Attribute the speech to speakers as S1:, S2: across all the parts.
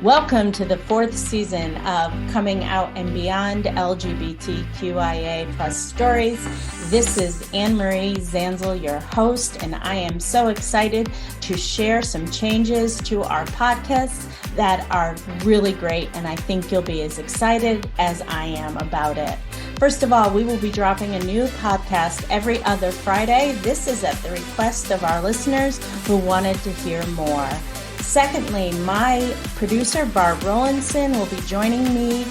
S1: Welcome to the fourth season of Coming Out and Beyond LGBTQIA plus stories. This is Anne-Marie Zanzel, your host, and I am so excited to share some changes to our podcast that are really great, and I think you'll be as excited as I am about it. First of all, we will be dropping a new podcast every other Friday. This is at the request of our listeners who wanted to hear more. Secondly, my producer, Barb Rollinson, will be joining me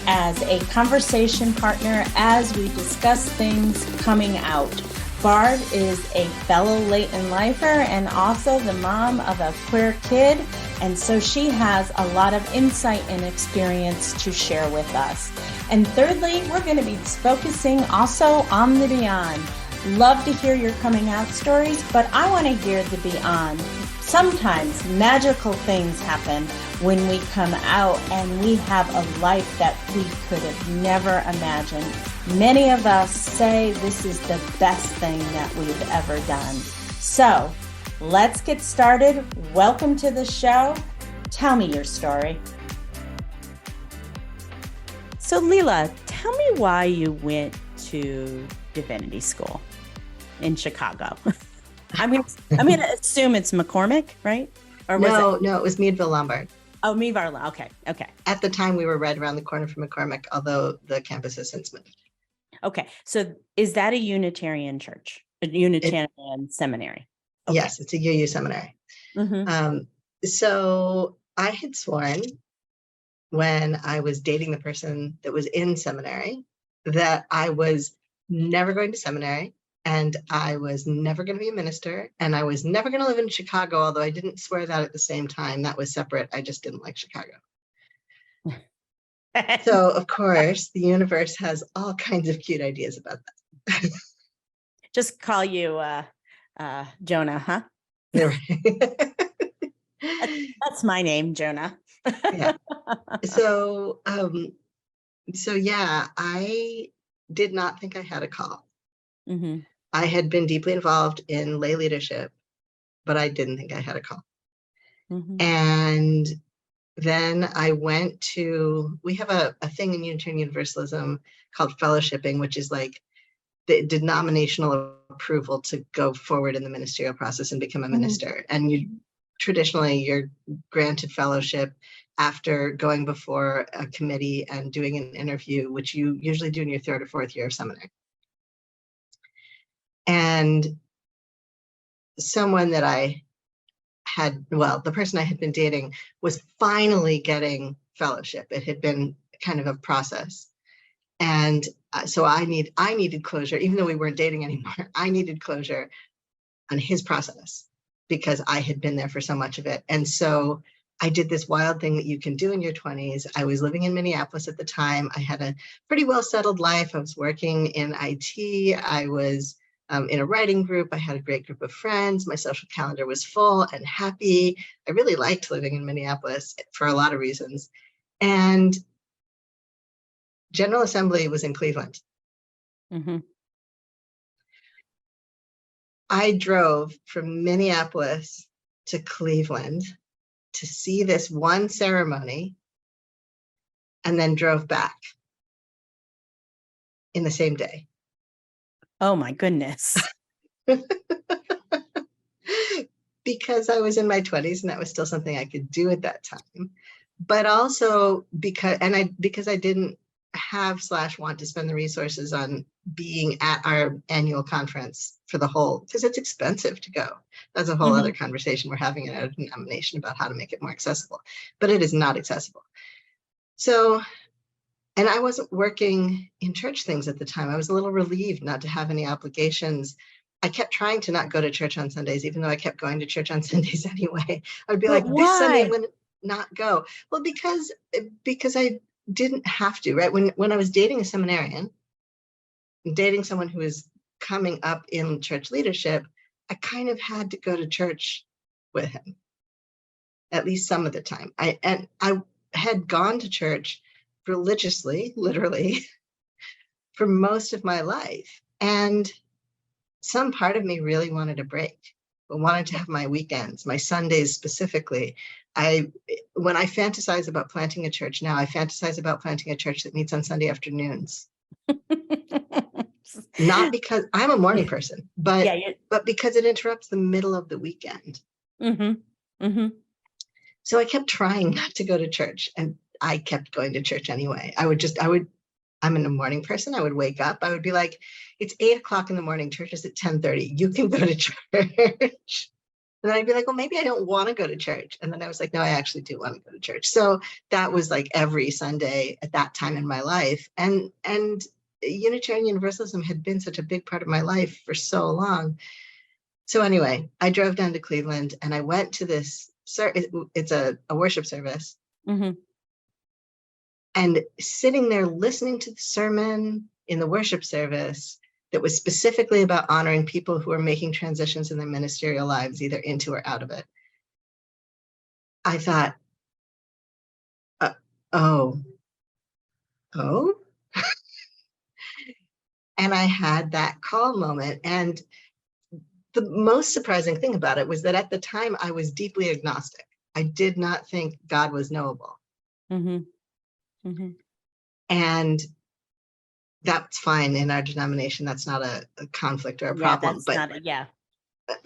S1: as a conversation partner as we discuss things coming out. Barb is a fellow late-in lifer and also the mom of a queer kid, and so she has a lot of insight and experience to share with us. And thirdly, we're going to be focusing also on the beyond. Love to hear your coming out stories, but I want to hear the beyond. Sometimes magical things happen when we come out and we have a life that we could have never imagined. Many of us say this is the best thing that we've ever done. So let's get started. Welcome to the show. Tell me your story. So Leela, tell me why you went to divinity school in Chicago. I'm going to assume it's McCormick, right?
S2: Or was No, it was Meadville Lombard.
S1: Oh, Meadville. Okay.
S2: At the time, we were right around the corner from McCormick, although the campus has since moved.
S1: Okay. So is that a Unitarian church, a Unitarian seminary? Okay.
S2: Yes, it's a UU seminary. Mm-hmm. So I had sworn when I was dating the person that was in seminary that I was never going to seminary. And I was never going to be a minister, and I was never going to live in Chicago, although I didn't swear that at the same time. That was separate. I just didn't like Chicago. So, of course, the universe has all kinds of cute ideas about that.
S1: Just call you Jonah, huh?
S2: Yeah,
S1: right. That's my name, Jonah.
S2: Yeah. So yeah, I did not think I had a call. Mm-hmm. I had been deeply involved in lay leadership, but I didn't think I had a call. Mm-hmm. And then I went to, we have a thing in Unitarian Universalism called fellowshipping, which is like the denominational approval to go forward in the ministerial process and become a minister. Mm-hmm. And you're granted fellowship after going before a committee and doing an interview, which you usually do in your third or fourth year of seminary. And someone that I had, the person I had been dating was finally getting fellowship. It had been kind of a process. And so I needed closure, even though we weren't dating anymore. I needed closure on his process because I had been there for so much of it. And so I did this wild thing that you can do in your 20s. I was living in Minneapolis at the time. I had a pretty well settled life. I was working in IT. I was in a writing group. I had a great group of friends. My social calendar was full and happy. I really liked living in Minneapolis for a lot of reasons. And General Assembly was in Cleveland. Mm-hmm. I drove from Minneapolis to Cleveland to see this one ceremony and then drove back in the same day.
S1: Oh my goodness.
S2: Because I was in my 20s and that was still something I could do at that time. But also because I didn't have / want to spend the resources on being at our annual conference for the whole, because it's expensive to go. That's a whole other conversation we're having in our denomination about how to make it more accessible. But it is not accessible. So, and I wasn't working in church things at the time. I was a little relieved not to have any obligations. I kept trying to not go to church on Sundays, even though I kept going to church on Sundays anyway. I'd be like, this Sunday I'm going to not go. Well, because I didn't have to, right? When I was dating a seminarian, dating someone who was coming up in church leadership, I kind of had to go to church with him, at least some of the time. I had gone to church religiously, literally, for most of my life. And some part of me really wanted a break. but wanted to have my weekends, my Sundays specifically. When I fantasize about planting a church now, I fantasize about planting a church that meets on Sunday afternoons. Not because I'm a morning person, but because it interrupts the middle of the weekend. So I kept trying not to go to church, and I kept going to church anyway. I'm a morning person. I would wake up. I would be like, it's 8:00 in the morning. Church is at 10:30. You can go to church. And then I'd be like, well, maybe I don't want to go to church. And then I was like, no, I actually do want to go to church. So that was like every Sunday at that time in my life. And Unitarian Universalism had been such a big part of my life for so long. So anyway, I drove down to Cleveland and I went to this, it's a worship service. And sitting there listening to the sermon in the worship service that was specifically about honoring people who are making transitions in their ministerial lives, either into or out of it, I thought, oh. And I had that call moment. And the most surprising thing about it was that at the time I was deeply agnostic. I did not think God was knowable. And that's fine in our denomination. That's not a conflict or a problem.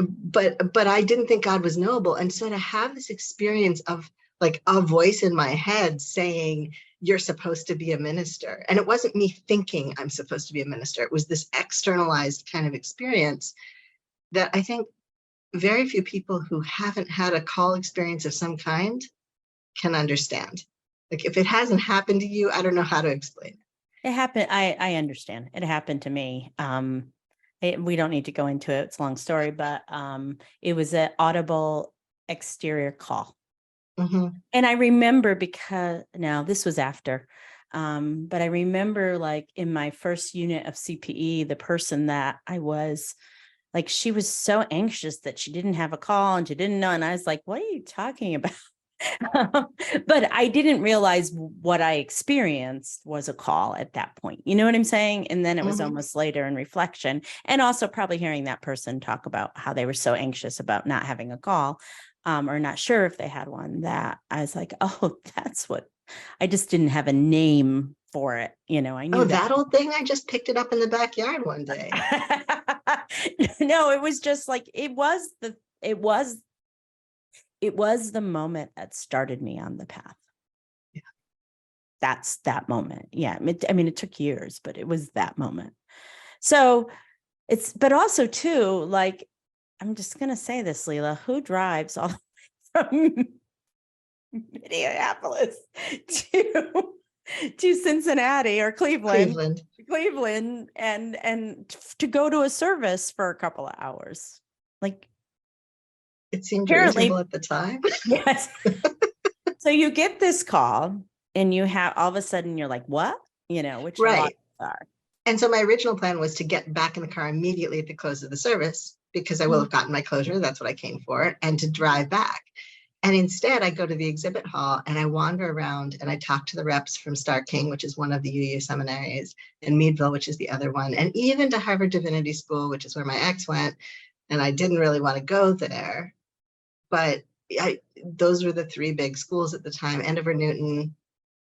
S2: But I didn't think God was knowable. And so to have this experience of like a voice in my head saying, you're supposed to be a minister. And it wasn't me thinking I'm supposed to be a minister. It was this externalized kind of experience that I think very few people who haven't had a call experience of some kind can understand. Like if it hasn't happened to you, I don't know how to explain it.
S1: It happened. I understand. It happened to me. We don't need to go into it. It's a long story, but it was an audible exterior call. And I remember because now this was after, but I remember like in my first unit of CPE, the person that I was like, she was so anxious that she didn't have a call and she didn't know. And I was like, what are you talking about? But I didn't realize what I experienced was a call at that point. You know what I'm saying? And then it was almost later in reflection, and also probably hearing that person talk about how they were so anxious about not having a call, or not sure if they had one, that I was like, oh, that's what, I just didn't have a name for it. You know, I knew
S2: that old thing. I just picked it up in the backyard one day.
S1: No, it was just like, it was the moment that started me on the path.
S2: Yeah.
S1: That's that moment. Yeah. It took years, but it was that moment. So but also too, like, I'm just going to say this, Leela, who drives all the way from Minneapolis to Cincinnati or Cleveland, and to go to a service for a couple of hours? Like,
S2: it seemed reasonable at the time.
S1: Yes. So you get this call and you have, all of a sudden you're like, what? You know, which right. Are.
S2: And so my original plan was to get back in the car immediately at the close of the service, because I will have gotten my closure. That's what I came for, and to drive back. And instead I go to the exhibit hall and I wander around and I talk to the reps from Star King, which is one of the UU seminaries, and Meadville, which is the other one, and even to Harvard Divinity School, which is where my ex went. And I didn't really want to go there. But those were the three big schools at the time. Andover Newton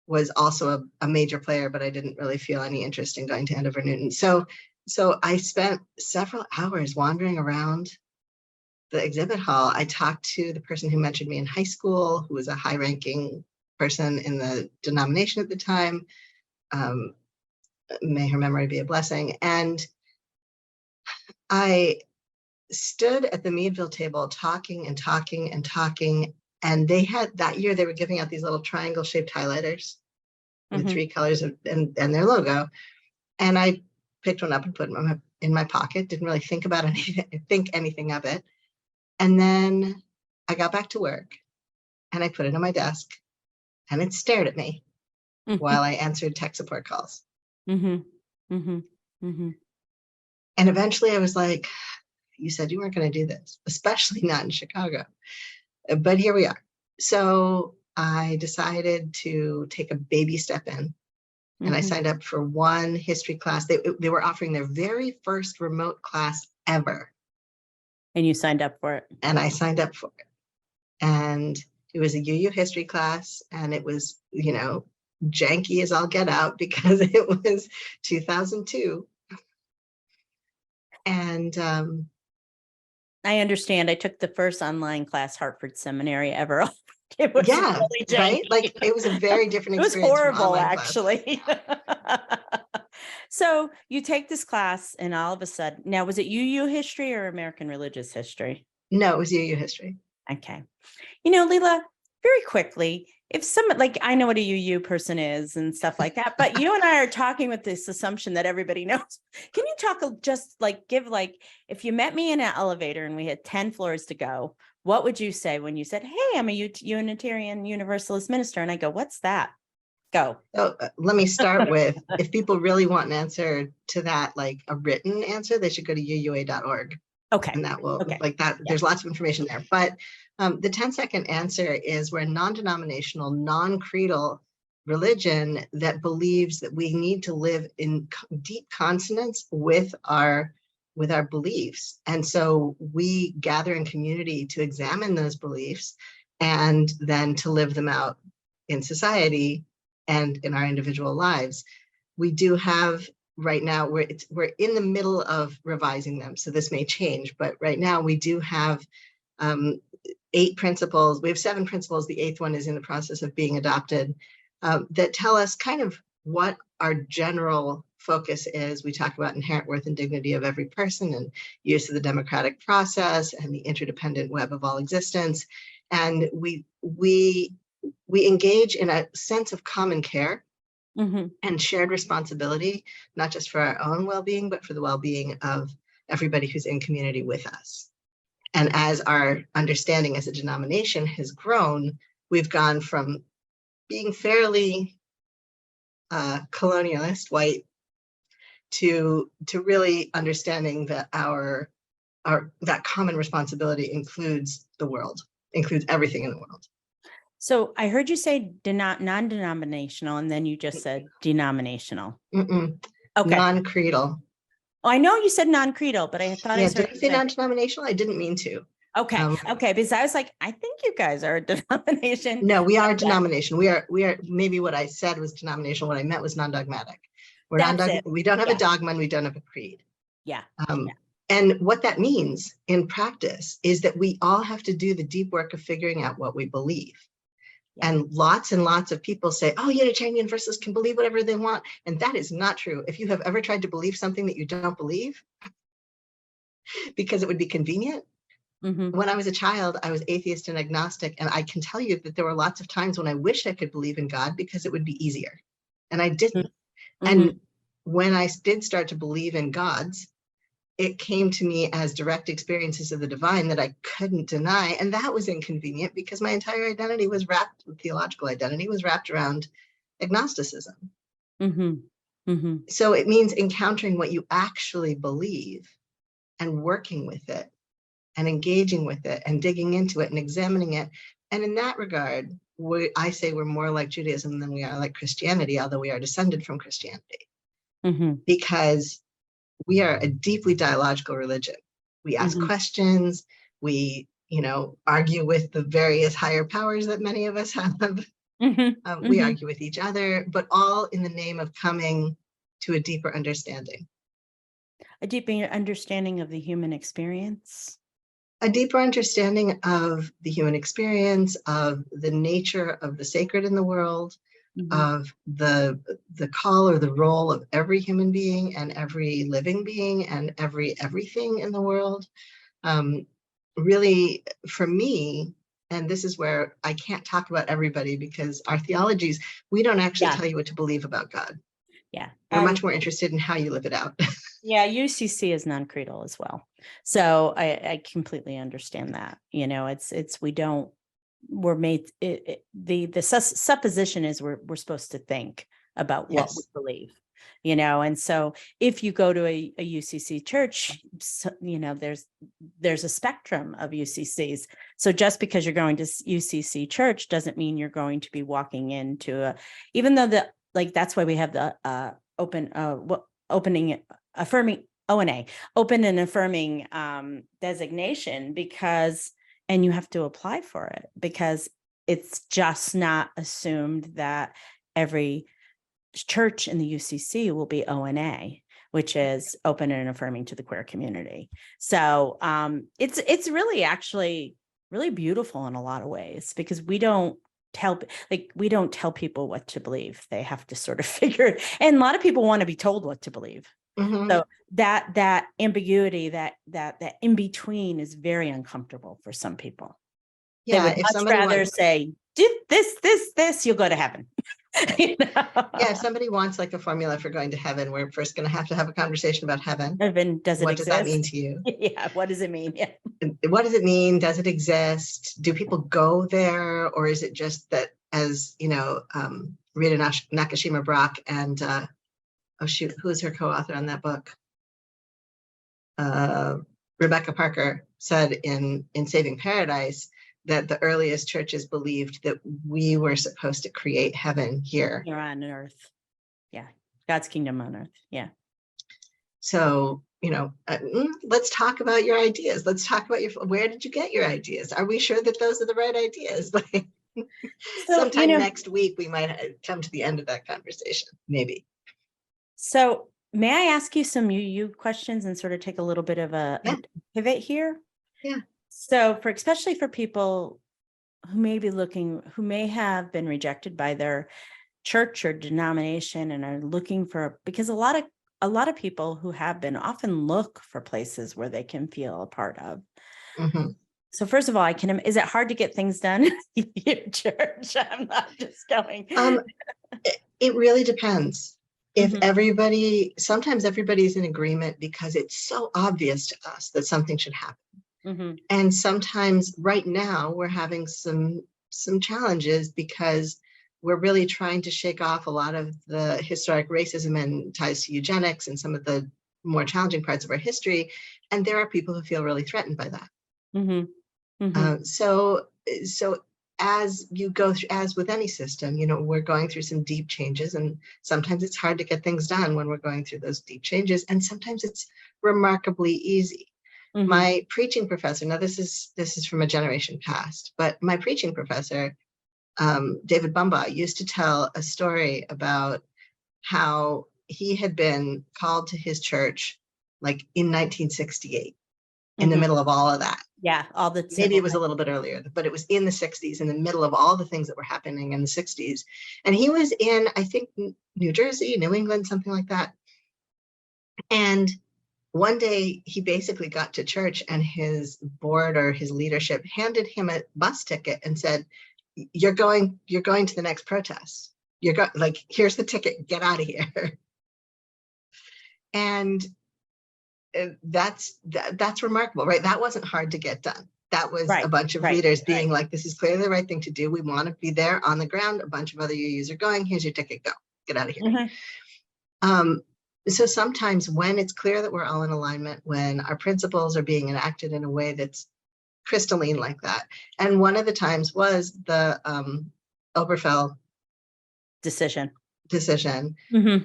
S2: was also a major player, but I didn't really feel any interest in going to Andover Newton. So I spent several hours wandering around the exhibit hall. I talked to the person who mentored me in high school, who was a high-ranking person in the denomination at the time. May her memory be a blessing. And I stood at the Meadville table talking. And they had, that year, they were giving out these little triangle shaped highlighters with three colors and their logo. And I picked one up and put it in my pocket, didn't really think anything of it. And then I got back to work and I put it on my desk and it stared at me while I answered tech support calls. And eventually I was like, you said you weren't going to do this, especially not in Chicago. But here we are. So I decided to take a baby step in, and I signed up for one history class. They were offering their very first remote class ever.
S1: And you signed up for it.
S2: And I signed up for it. And it was a UU history class, and it was, janky as all get out because it was 2002. And
S1: I understand. I took the first online class Hartford Seminary ever. It was
S2: yeah,
S1: really janky.
S2: right? Like, it was a very different
S1: It was
S2: experience from
S1: horrible,
S2: online
S1: actually. So you take this class, and all of a sudden, now was it UU history or American religious history?
S2: No, it was UU history.
S1: Okay. Leela, very quickly, if someone, like, I know what a UU person is and stuff like that, but you and I are talking with this assumption that everybody knows. Can you talk if you met me in an elevator and we had 10 floors to go, what would you say when you said, hey, I'm a Unitarian Universalist minister? And I go, what's that? Go.
S2: So let me start with, if people really want an answer to that, like a written answer, they should go to uua.org.
S1: Okay.
S2: And that will,
S1: okay.
S2: like that,
S1: Yeah.
S2: There's lots of information there. But the 10-second answer is, we're a non-denominational, non-creedal religion that believes that we need to live in deep consonance with our beliefs. And so we gather in community to examine those beliefs and then to live them out in society and in our individual lives. We do have, right now, we're in the middle of revising them, so this may change, but right now we do have 8 principles. We have 7 principles. The 8th one is in the process of being adopted, that tell us kind of what our general focus is. We talk about inherent worth and dignity of every person, and use of the democratic process, and the interdependent web of all existence. And we engage in a sense of common care, mm-hmm. and shared responsibility, not just for our own well-being, but for the well-being of everybody who's in community with us. And as our understanding as a denomination has grown, we've gone from being fairly colonialist, white, to really understanding that our that common responsibility includes the world, includes everything in the world.
S1: So I heard you say non-denominational, and then you just said denominational.
S2: Mm-mm.
S1: Okay.
S2: Non-creedal.
S1: Oh, I know you said non-creedal, but I thought
S2: did I say non-denominational? I didn't mean to.
S1: Okay. Okay. Because I was like, I think you guys are a denomination.
S2: No, we are a denomination. We are, maybe what I said was denominational. What I meant was non-dogmatic. We don't have a dogma, and we don't have a creed.
S1: Yeah.
S2: And what that means in practice is that we all have to do the deep work of figuring out what we believe. Yeah. And lots of people say, oh, Unitarian Universalists can believe whatever they want. And that is not true. If you have ever tried to believe something that you don't believe, because it would be convenient. Mm-hmm. When I was a child, I was atheist and agnostic. And I can tell you that there were lots of times when I wished I could believe in God because it would be easier. And I didn't. Mm-hmm. And when I did start to believe in gods, it came to me as direct experiences of the divine that I couldn't deny. And that was inconvenient because my entire identity was theological identity was wrapped around agnosticism. Mm-hmm. Mm-hmm. So it means encountering what you actually believe and working with it and engaging with it and digging into it and examining it. And in that regard, I say we're more like Judaism than we are like Christianity, although we are descended from Christianity. Mm-hmm. Because we are a deeply dialogical religion. We ask questions. We, argue with the various higher powers that many of us have. We argue with each other, but all in the name of coming to a deeper understanding.
S1: A deeper understanding of the human experience.
S2: A deeper understanding of the human experience, of the nature of the sacred in the world, of the call or the role of every human being and every living being and everything in the world. Really, for me, and this is where I can't talk about everybody because our theologies, we don't actually tell you what to believe about God.
S1: Yeah.
S2: We're much more interested in how you live it out.
S1: Yeah, UCC is non-creedal as well. So I completely understand that. We're made the supposition is we're supposed to think about what we believe, and so if you go to a UCC church, there's a spectrum of UCCs. So just because you're going to UCC church doesn't mean you're going to be walking into even though that's why we have the affirming ONA, open and affirming designation, and you have to apply for it because it's just not assumed that every church in the UCC will be ONA, which is open and affirming to the queer community. So it's really actually really beautiful in a lot of ways, because we don't tell people what to believe. They have to sort of figure it. And a lot of people want to be told what to believe.
S2: Mm-hmm.
S1: So that ambiguity, that in between is very uncomfortable for some people.
S2: Yeah,
S1: they would much rather say, do this, you'll go to heaven. You know?
S2: Yeah, if somebody wants like a formula for going to heaven, we're first going to have a conversation about heaven.
S1: Heaven, does it
S2: what
S1: exist?
S2: Does that mean to you?
S1: Yeah, what does it mean? Yeah.
S2: What does it mean? Does it exist? Do people go there, or is it just that, as you know, Rita Nakashima Brock and who's her co-author on that book? Rebecca Parker said in Saving Paradise that the earliest churches believed that we were supposed to create heaven here
S1: on earth. Yeah, God's kingdom on earth. Yeah.
S2: So, you know, let's talk about your ideas. Let's talk about where did you get your ideas? Are we sure that those are the right ideas? Like, sometime next week, we might come to the end of that conversation, maybe.
S1: So may I ask you some you questions and sort of take a little bit of a pivot here?
S2: Yeah.
S1: So especially for people who may have been rejected by their church or denomination and are looking for, because a lot of people who have been often look for places where they can feel a part of.
S2: Mm-hmm.
S1: So first of all, is it hard to get things done in your church? I'm not just going.
S2: It really depends. If sometimes everybody's in agreement because it's so obvious to us that something should happen. Mm-hmm. And sometimes right now we're having some challenges because we're really trying to shake off a lot of the historic racism and ties to eugenics and some of the more challenging parts of our history. And there are people who feel really threatened by that. Mm-hmm. Mm-hmm. So as you go through, as with any system, you know, we're going through some deep changes, and sometimes it's hard to get things done when we're going through those deep changes. And sometimes it's remarkably easy. Mm-hmm. My preaching professor, now this is from a generation past, but my preaching professor, David Bumbaugh, used to tell a story about how he had been called to his church like in 1968, in the middle of all of that.
S1: Yeah, all the
S2: maybe it was a little bit earlier, but it was in the 60s, in the middle of all the things that were happening in the 60s. And he was in, I think, New Jersey, New England, something like that. And one day he basically got to church and his board or his leadership handed him a bus ticket and said, you're going to the next protest. Like, here's the ticket, get out of here. And that's remarkable, right? That wasn't hard to get done. That was a bunch of leaders being like, this is clearly the right thing to do. We want to be there on the ground. A bunch of other UUs are going. Here's your ticket. Go. Get out of here. Mm-hmm. So sometimes when it's clear that we're all in alignment, when our principles are being enacted in a way that's crystalline like that. And one of the times was the Obergefell decision. Mm-hmm.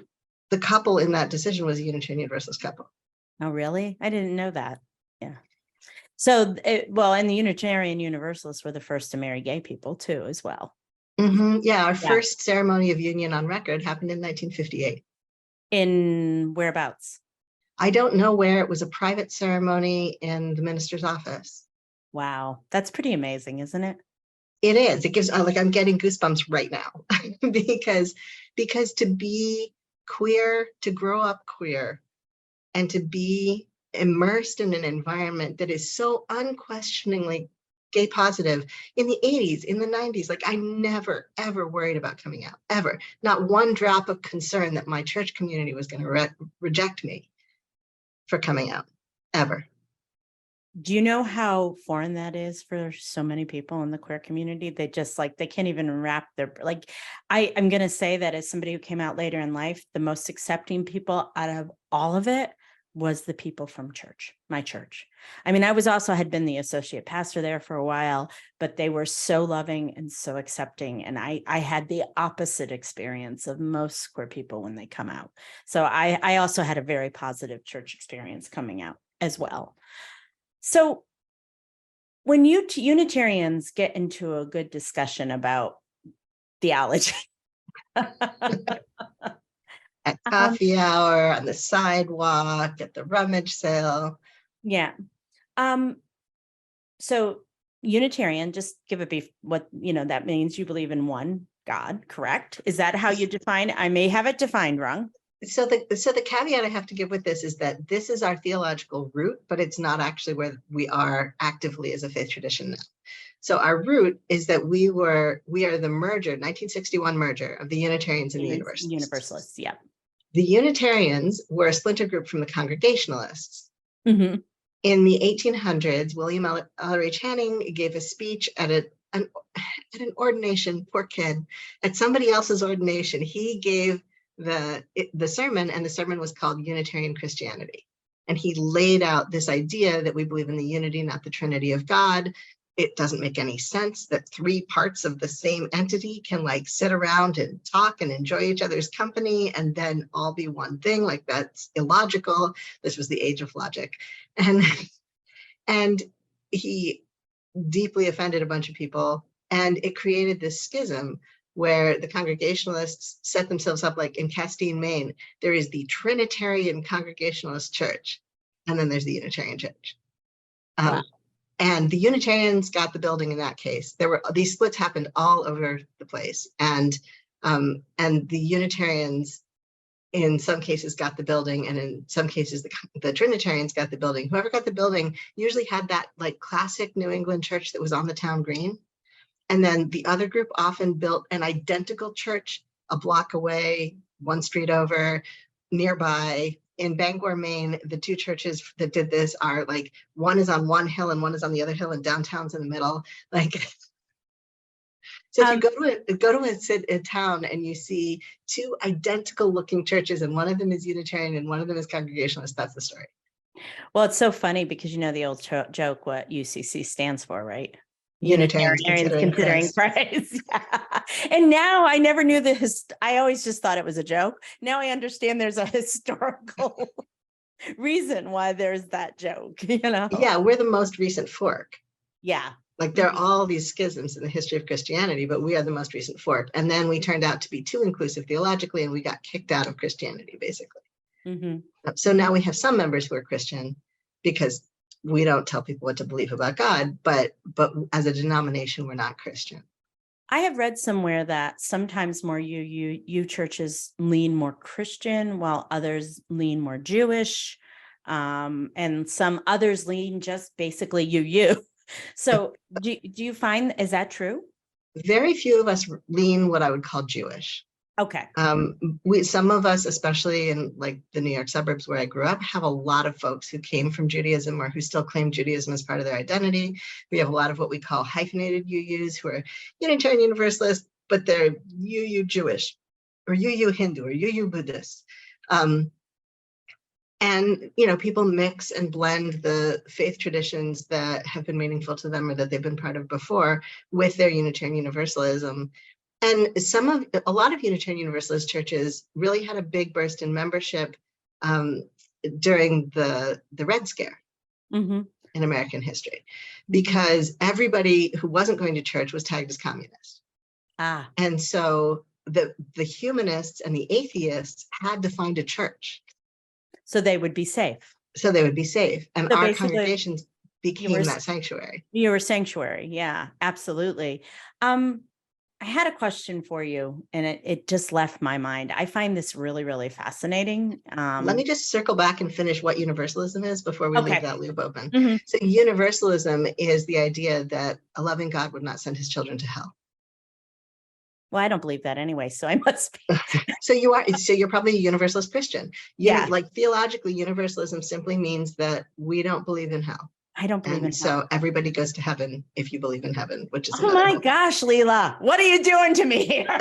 S2: The couple in that decision was a Unitarian Universalist couple.
S1: Oh, really? I didn't know that. Yeah. So, and the Unitarian Universalists were the first to marry gay people too, as well.
S2: Mm-hmm. Yeah, our first ceremony of union on record happened in 1958.
S1: In whereabouts?
S2: I don't know where. It was a private ceremony in the minister's office.
S1: Wow, that's pretty amazing, isn't it?
S2: It is. It gives, like, I'm getting goosebumps right now because to be queer, to grow up queer, and to be immersed in an environment that is so unquestioningly gay positive in the 80s, in the 90s, like, I never, ever worried about coming out, ever. Not one drop of concern that my church community was going to reject me for coming out, ever.
S1: Do you know how foreign that is for so many people in the queer community? They just they can't even wrap their, I'm going to say that as somebody who came out later in life, the most accepting people out of all of it was the people from my church. I mean, I had been the associate pastor there for a while, but they were so loving and so accepting. And I had the opposite experience of most queer people when they come out. So I also had a very positive church experience coming out as well. So when Unitarians get into a good discussion about theology,
S2: At coffee hour, on the sidewalk, at the rummage sale.
S1: Yeah. So Unitarian, just give a brief, what, that means you believe in one God, correct? Is that how you define it? I may have it defined wrong.
S2: So the caveat I have to give with this is that this is our theological root, but it's not actually where we are actively as a faith tradition now. So our root is that we are the merger, 1961 merger of the Unitarians and the Universalists.
S1: Universalists, yeah.
S2: The Unitarians were a splinter group from the Congregationalists.
S1: Mm-hmm.
S2: In the 1800s, William Ellery Channing gave a speech at an ordination, poor kid, at somebody else's ordination. He gave the sermon, and the sermon was called Unitarian Christianity. And he laid out this idea that we believe in the unity, not the Trinity of God. It doesn't make any sense that three parts of the same entity can sit around and talk and enjoy each other's company and then all be one thing. That's illogical. This was the age of logic. And he deeply offended a bunch of people, and it created this schism where the Congregationalists set themselves up in Castine, Maine. There is the Trinitarian Congregationalist Church, and then there's the Unitarian Church.
S1: Wow.
S2: And the Unitarians got the building in that case. These splits happened all over the place. And the Unitarians, in some cases, got the building, and in some cases, the Trinitarians got the building. Whoever got the building usually had that classic New England church that was on the town green. And then the other group often built an identical church a block away, one street over, nearby. In Bangor, Maine, the two churches that did this are one is on one hill and one is on the other hill, and downtown's in the middle. So if you go to a town and you see two identical looking churches, and one of them is Unitarian and one of them is Congregationalist, that's the story.
S1: Well, it's so funny because the old joke what UCC stands for, right?
S2: Unitarians considering
S1: Christ. Yeah. And now I never knew I always just thought it was a joke. Now I understand there's a historical reason why there's that joke,
S2: Yeah, we're the most recent fork.
S1: Yeah.
S2: There are all these schisms in the history of Christianity, but we are the most recent fork. And then we turned out to be too inclusive theologically, and we got kicked out of Christianity, basically. Mm-hmm. So now we have some members who are Christian because we don't tell people what to believe about God, but as a denomination, we're not Christian.
S1: I have read somewhere that sometimes more you churches lean more Christian, while others lean more Jewish, and some others lean just basically you. So do you find, is that true?
S2: Very few of us lean what I would call Jewish.
S1: Okay.
S2: Some of us, especially in the New York suburbs where I grew up, have a lot of folks who came from Judaism or who still claim Judaism as part of their identity. We have a lot of what we call hyphenated UUs who are Unitarian Universalists, but they're UU Jewish or UU Hindu or UU Buddhist. And, people mix and blend the faith traditions that have been meaningful to them or that they've been part of before with their Unitarian Universalism. And a lot of Unitarian Universalist churches really had a big burst in membership during the Red Scare in American history, because everybody who wasn't going to church was tagged as communist. And so the humanists and the atheists had to find a church.
S1: So they would be safe.
S2: And so our congregations became that sanctuary.
S1: You were sanctuary. Yeah, absolutely. I had a question for you, and it just left my mind. I find this really, really fascinating.
S2: Let me just circle back and finish what universalism is before we leave that loop open. Mm-hmm. So universalism is the idea that a loving God would not send his children to hell.
S1: Well, I don't believe that anyway, so I must be.
S2: So you're probably a universalist Christian. Yeah. Theologically, universalism simply means that we don't believe in hell.
S1: I don't believe in hell.
S2: So everybody goes to heaven if you believe in heaven, which is
S1: gosh, Leela, what are you doing to me here?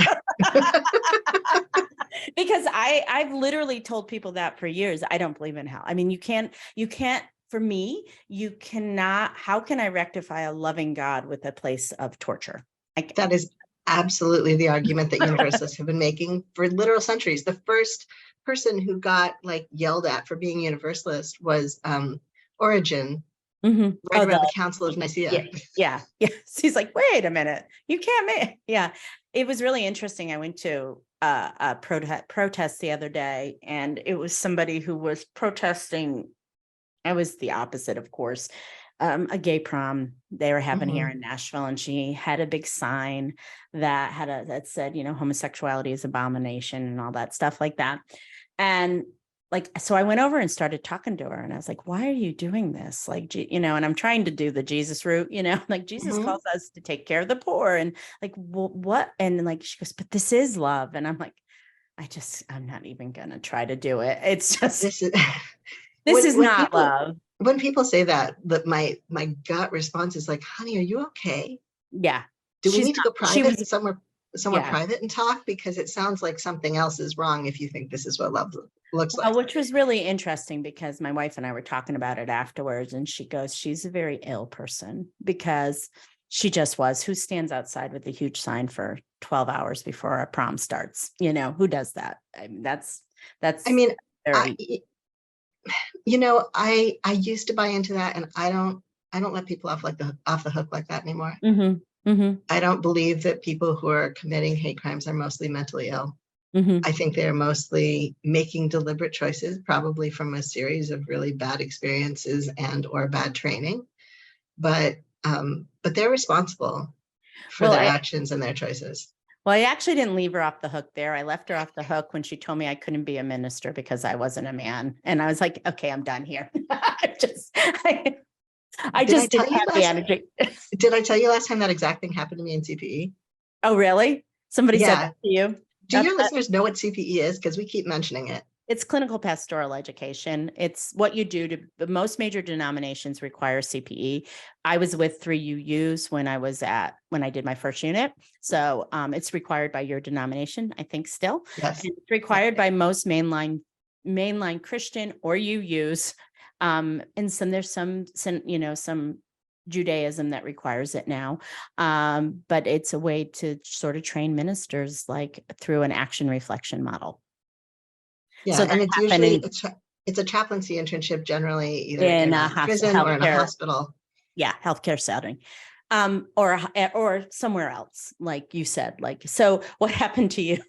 S1: Because I've literally told people that for years. I don't believe in hell. I mean, you can't, for me, you cannot, how can I rectify a loving God with a place of torture?
S2: That is absolutely the argument that universalists have been making for literal centuries. The first person who got like yelled at for being universalist was Origen,
S1: right
S2: around the Council of Nicaea.
S1: Yeah. He's like, wait a minute, you can't make. Yeah, it was really interesting. I went to a protest the other day, and it was somebody who was protesting. I was the opposite, of course. A gay prom they were having here in Nashville, and she had a big sign that said, homosexuality is abomination and all that stuff like that. And so I went over and started talking to her, and I was like, why are you doing this? And I'm trying to do the Jesus route, like Jesus calls us to take care of the poor, and what? And she goes, but this is love. And I'm like, I'm not even going to try to do it. It's just, this is not love.
S2: When people say that my gut response is like, honey, are you okay?
S1: Yeah.
S2: Do we need to go private somewhere private and talk? Because it sounds like something else is wrong if you think this is what love looks like.
S1: Which was really interesting, because my wife and I were talking about it afterwards, and she goes, she's a very ill person, because she just was. Who stands outside with a huge sign for 12 hours before a prom starts? Who does that? I mean, that's.
S2: I mean, I used to buy into that, and I don't let people off the hook like that anymore. I don't believe that people who are committing hate crimes are mostly mentally ill. I think they're mostly making deliberate choices, probably from a series of really bad experiences and or bad training. But they're responsible for their actions and their choices.
S1: Well, I actually didn't leave her off the hook there. I left her off the hook when she told me I couldn't be a minister because I wasn't a man. And I was like, okay, I'm done here. I just didn't have the energy.
S2: Did I tell you last time that exact thing happened to me in CPE?
S1: Oh, really? Somebody said that to you?
S2: Do your listeners know what CPE is? Because we keep mentioning it.
S1: It's clinical pastoral education. It's what you do the most major denominations require CPE. I was with 3 UUs when I did my first unit. So it's required by your denomination, I think still.
S2: Yes.
S1: And it's required by most mainline Christian or UUs. And there's some Judaism that requires it now. But it's a way to sort of train ministers through an action reflection model.
S2: Yeah, so and it's usually it's a chaplaincy internship, generally either in a prison or in a hospital.
S1: Yeah, healthcare setting, or somewhere else, like you said. So, what happened to you?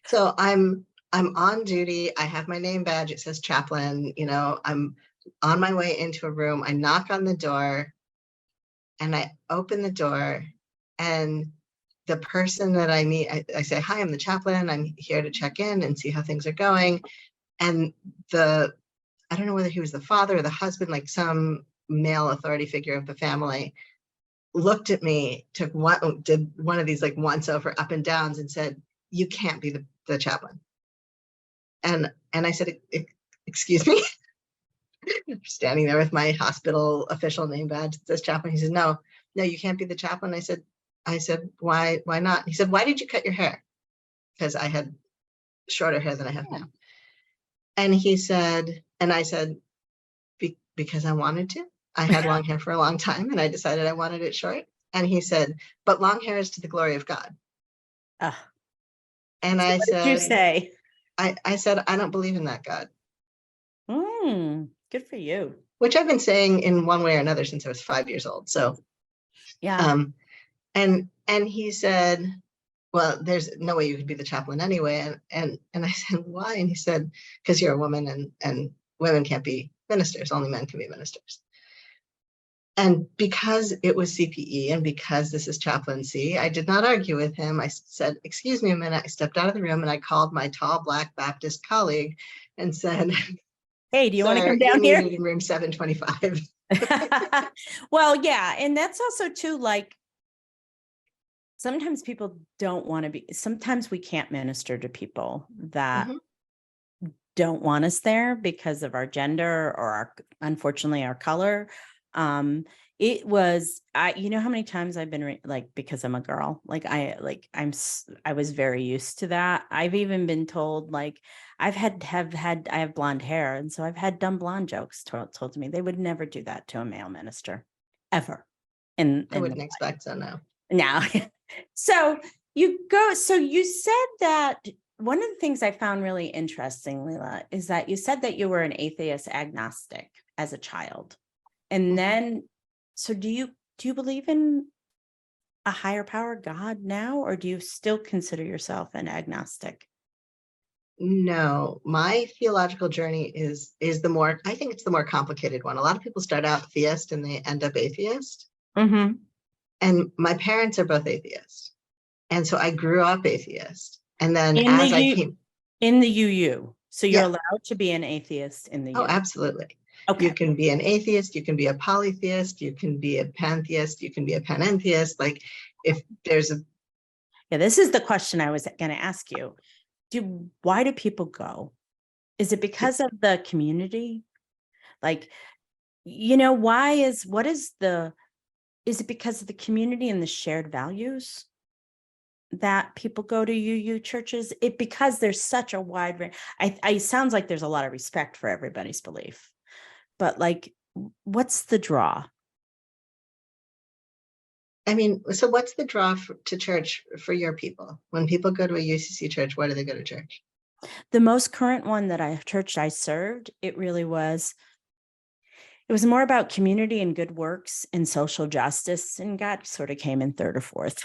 S2: So I'm on duty. I have my name badge. It says chaplain. I'm on my way into a room. I knock on the door, and I open the door, and the person that I meet, I say, hi, I'm the chaplain. I'm here to check in and see how things are going. And I don't know whether he was the father or the husband, like some male authority figure of the family, looked at me, did one of these once over up and downs and said, you can't be the chaplain. And I said, excuse me? I'm standing there with my hospital official name badge that says chaplain. He said, no, you can't be the chaplain. I said, why not? He said, why did you cut your hair? Because I had shorter hair than I have now. And he said, and I said, because I wanted to. I had long hair for a long time, and I decided I wanted it short. And he said, but long hair is to the glory of God. And so I said, what did you say? I said, I don't believe in that God.
S1: Good for you.
S2: Which I've been saying in one way or another since I was 5 years old. So,
S1: yeah.
S2: And he said, well, there's no way you could be the chaplain anyway. And I said, why? And he said, because you're a woman and women can't be ministers. Only men can be ministers. And because it was CPE and because this is chaplaincy, I did not argue with him. I said, excuse me a minute. I stepped out of the room and I called my tall Black Baptist colleague and said,
S1: hey, do you want to come down here?
S2: In room 725.
S1: Well, yeah. And that's also too, sometimes people don't want to sometimes we can't minister to people that don't want us there because of our gender or unfortunately our color. It was, you know how many times I've been like, because I'm a girl, like I was very used to that. I've even been told, like, I have blonde hair. And so I've had dumb blonde jokes told to me. They would never do that to a male minister ever.
S2: I wouldn't expect so, no.
S1: Now, so you said that one of the things I found really interesting, Leela, is that you said that you were an atheist agnostic as a child. And then, so do you believe in a higher power, God, now, or do you still consider yourself an agnostic?
S2: No, my theological journey is the more, I think it's the more complicated one. A lot of people start out theist and they end up atheist.
S1: Mm-hmm.
S2: And my parents are both atheists. And so I grew up atheist. And then
S1: In the UU. So you're allowed to be an atheist in the
S2: Oh,
S1: UU.
S2: absolutely.
S1: Okay.
S2: You can be an atheist, you can be a polytheist, you can be a pantheist, you can be a panentheist. Like, if there's
S1: this is the question I was going to ask you. Why do people go? Is it because of the community? Like, is it because of the community and the shared values that people go to UU churches? Because there's such a wide range. I sounds like there's a lot of respect for everybody's belief, but like, what's the draw?
S2: I mean, so what's the draw to church for your people? When people go to a UCC church, why do they go to church?
S1: The most current one church I served, it was more about community and good works and social justice, and God sort of came in third or fourth.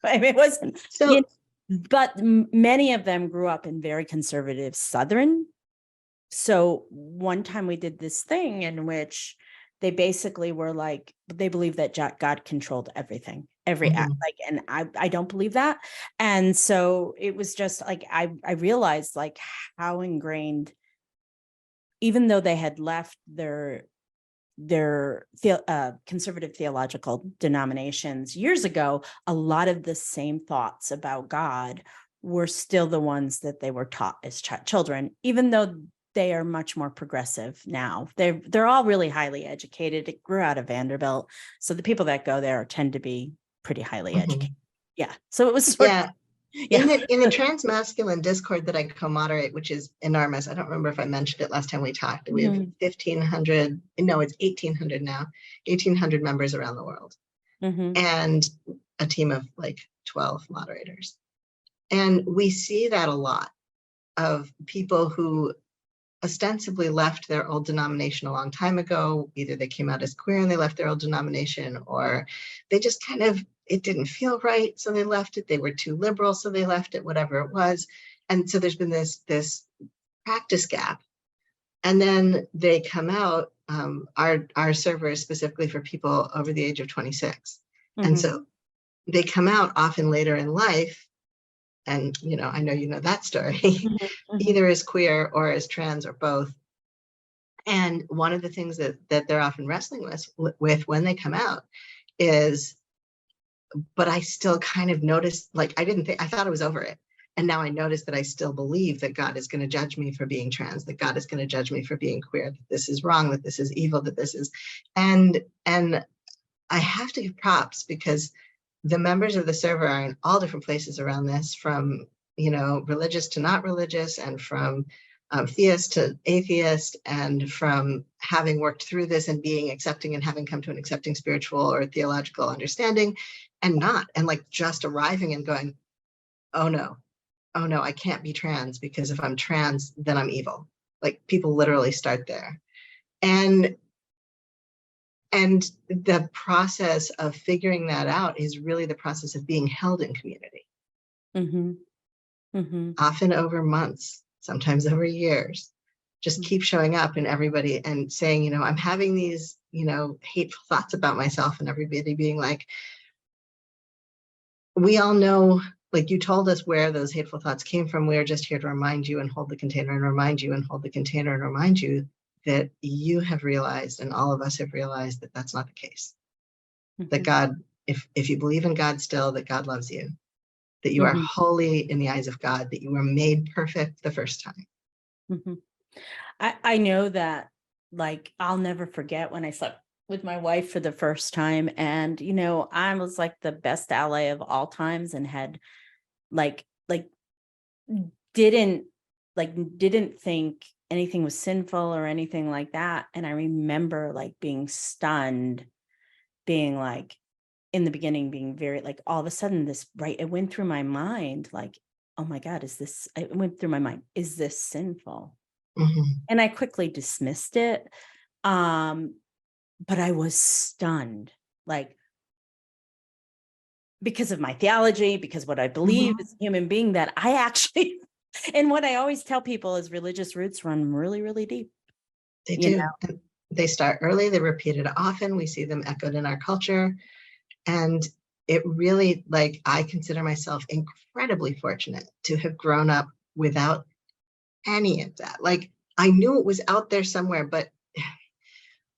S1: I mean, it wasn't so, but many of them grew up in very conservative Southern. So one time we did this thing in which they basically were like, they believed that God controlled everything, every act, and I don't believe that. And so it was just like, I realized like how ingrained, even though they had left their conservative theological denominations years ago, a lot of the same thoughts about God were still the ones that they were taught as children, even though they are much more progressive now. They're all really highly educated. It grew out of Vanderbilt. So the people that go there tend to be pretty highly educated. Yeah. So it was sort of,
S2: in the transmasculine Discord that I co-moderate, which is enormous. I don't remember if I mentioned it last time we talked. We have 1,500, no, it's 1,800 now, 1,800 members around the world, and a team of like 12 moderators. And we see that a lot of people who ostensibly left their old denomination a long time ago. Either they came out as queer and they left their old denomination, or they just kind of, it didn't feel right, so they left it. They were too liberal, so they left it, whatever it was. And so there's been this practice gap. And then they come out, our server is specifically for people over the age of 26. And so they come out often later in life. And, I know you know that story, either as queer or as trans or both. And one of the things that they're often wrestling with when they come out is, but I still kind of noticed, like, I thought I was over it. And now I notice that I still believe that God is going to judge me for being trans, that God is going to judge me for being queer, that this is wrong, that this is evil, that this is, and I have to give props, because the members of the server are in all different places around this, from, religious to not religious, and from theist to atheist, and from having worked through this and being accepting and having come to an accepting spiritual or theological understanding, and like just arriving and going, oh no, I can't be trans, because if I'm trans, then I'm evil. Like, people literally start there. And the process of figuring that out is really the process of being held in community. Often over months, sometimes over years. Just keep showing up, and everybody and saying, I'm having these, hateful thoughts about myself, and everybody being like, we all know, like, you told us where those hateful thoughts came from. We're just here to remind you and hold the container and remind you and hold the container and remind you that you have realized, and all of us have realized, that that's not the case. That God, if you believe in God still, that God loves you, that you are holy in the eyes of God, that you were made perfect the first time.
S1: I know that, like, I'll never forget when I slept with my wife for the first time, and I was like the best ally of all times, and had like didn't didn't think anything was sinful or anything like that. And I remember like being stunned, being like, in the beginning, being very like, all of a sudden it went through my mind like, oh my God, it went through my mind, is this sinful?
S2: Mhm.
S1: And I quickly dismissed it. But I was stunned, like, because of my theology, because what I believe
S2: Mhm.
S1: as a human being, that I actually, and what I always tell people is religious roots run really, really deep,
S2: They
S1: you
S2: do.
S1: know?
S2: And they start early, they're repeated often. We see them echoed in our culture. And it really, like, I consider myself incredibly fortunate to have grown up without any of that. Like, I knew it was out there somewhere, but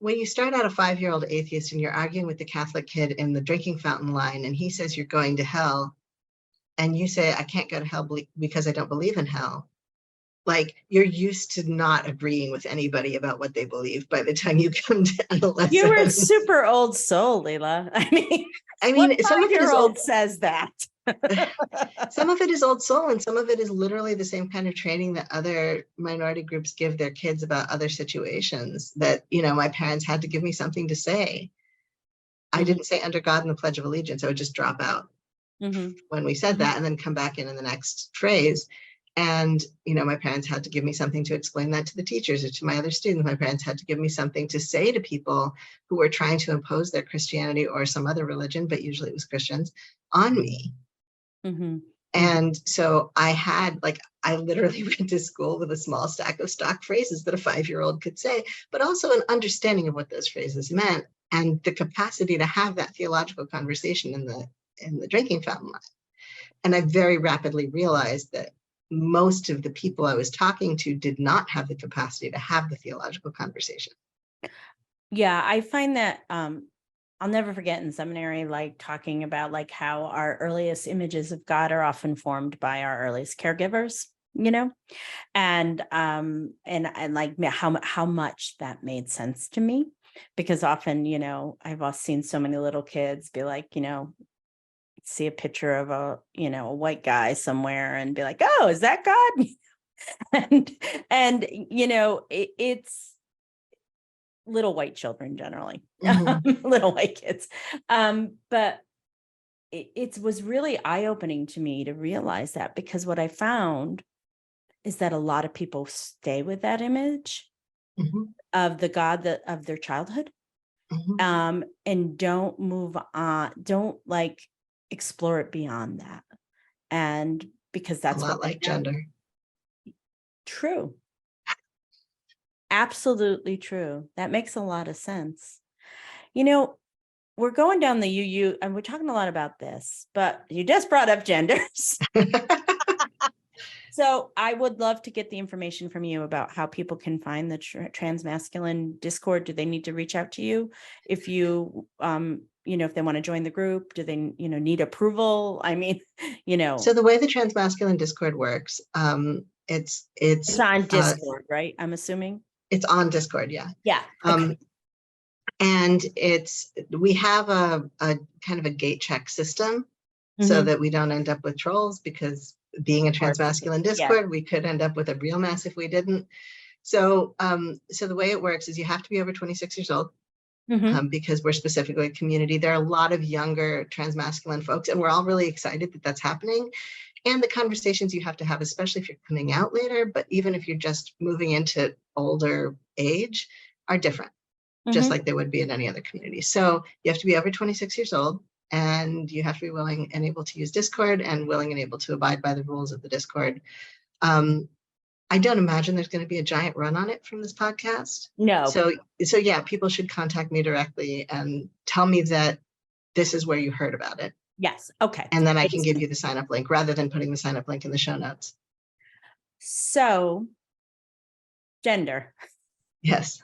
S2: when you start out a 5-year-old atheist and you're arguing with the Catholic kid in the drinking fountain line, and he says you're going to hell, and you say, I can't go to hell because I don't believe in hell. Like, you're used to not agreeing with anybody about what they believe by the time you come to
S1: You were
S2: adolescence.
S1: super old soul, Leela.
S2: I
S1: What
S2: mean, some of it is old.
S1: 5-year-old says that?
S2: Some of it is old soul, and some of it is literally the same kind of training that other minority groups give their kids about other situations. That, my parents had to give me something to say. I didn't say under God and the Pledge of Allegiance. I would just drop out when we said that, and then come back in the next phrase. And, my parents had to give me something to explain that to the teachers or to my other students. My parents had to give me something to say to people who were trying to impose their Christianity or some other religion, but usually it was Christians, on me. And so I literally went to school with a small stack of stock phrases that a 5-year-old could say, but also an understanding of what those phrases meant and the capacity to have that theological conversation in the drinking fountain line. And I very rapidly realized that most of the people I was talking to did not have the capacity to have the theological conversation.
S1: Yeah, I find that I'll never forget in seminary, like talking about like how our earliest images of God are often formed by our earliest caregivers, and like how much that made sense to me, because often, I've also seen so many little kids be like, see a picture of a white guy somewhere and be like, oh, is that God? and it's little white children generally, little white kids. But it was really eye-opening to me to realize that, because what I found is that a lot of people stay with that image of the God of their childhood, and don't move on, don't like explore it beyond that. And because that's
S2: a lot like gender.
S1: True. Absolutely true. That makes a lot of sense. We're going down the UU, and we're talking a lot about this, but you just brought up genders. So I would love to get the information from you about how people can find the transmasculine Discord. Do they need to reach out to you if you, if they want to join the group? Do they, need approval? I mean,
S2: So the way the transmasculine Discord works,
S1: it's on Discord, right? I'm assuming
S2: it's on Discord. Yeah.
S1: Yeah. Okay.
S2: And we have a kind of a gate check system so that we don't end up with trolls, because being a transmasculine Discord, we could end up with a real mess if we didn't. So the way it works is you have to be over 26 years old, because we're specifically a community. There are a lot of younger transmasculine folks, and we're all really excited that that's happening. And the conversations you have to have, especially if you're coming out later, but even if you're just moving into older age, are different, just like they would be in any other community. So you have to be over 26 years old, and you have to be willing and able to use Discord, and willing and able to abide by the rules of the Discord. I don't imagine there's going to be a giant run on it from this podcast.
S1: No.
S2: So yeah, people should contact me directly and tell me that this is where you heard about it.
S1: Yes. Okay.
S2: And then I can give you the sign up link rather than putting the sign up link in the show notes.
S1: So, gender.
S2: Yes.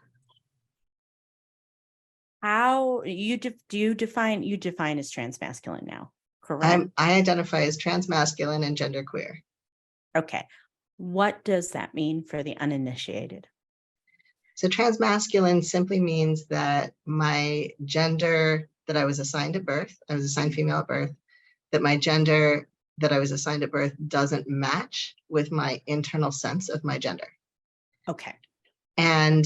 S1: How you define as transmasculine now, correct?
S2: I identify as transmasculine and genderqueer.
S1: Okay. What does that mean for the uninitiated?
S2: So transmasculine simply means that my gender that I was assigned at birth, I was assigned female at birth, that my gender that I was assigned at birth doesn't match with my internal sense of my gender.
S1: Okay.
S2: And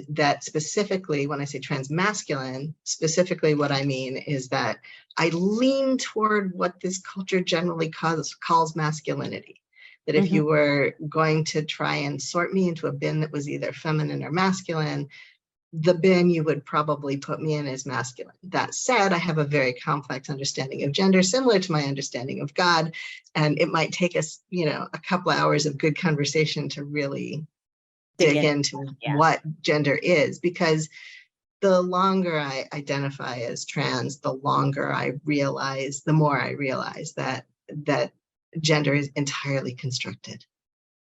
S2: that specifically, when I say transmasculine, specifically what I mean is that I lean toward what this culture generally calls masculinity. That if you were going to try and sort me into a bin that was either feminine or masculine, the bin you would probably put me in as masculine. That said, I have a very complex understanding of gender, similar to my understanding of God. And it might take us, a couple of hours of good conversation to really dig into what gender is, because the longer I identify as trans, the more I realize that gender is entirely constructed.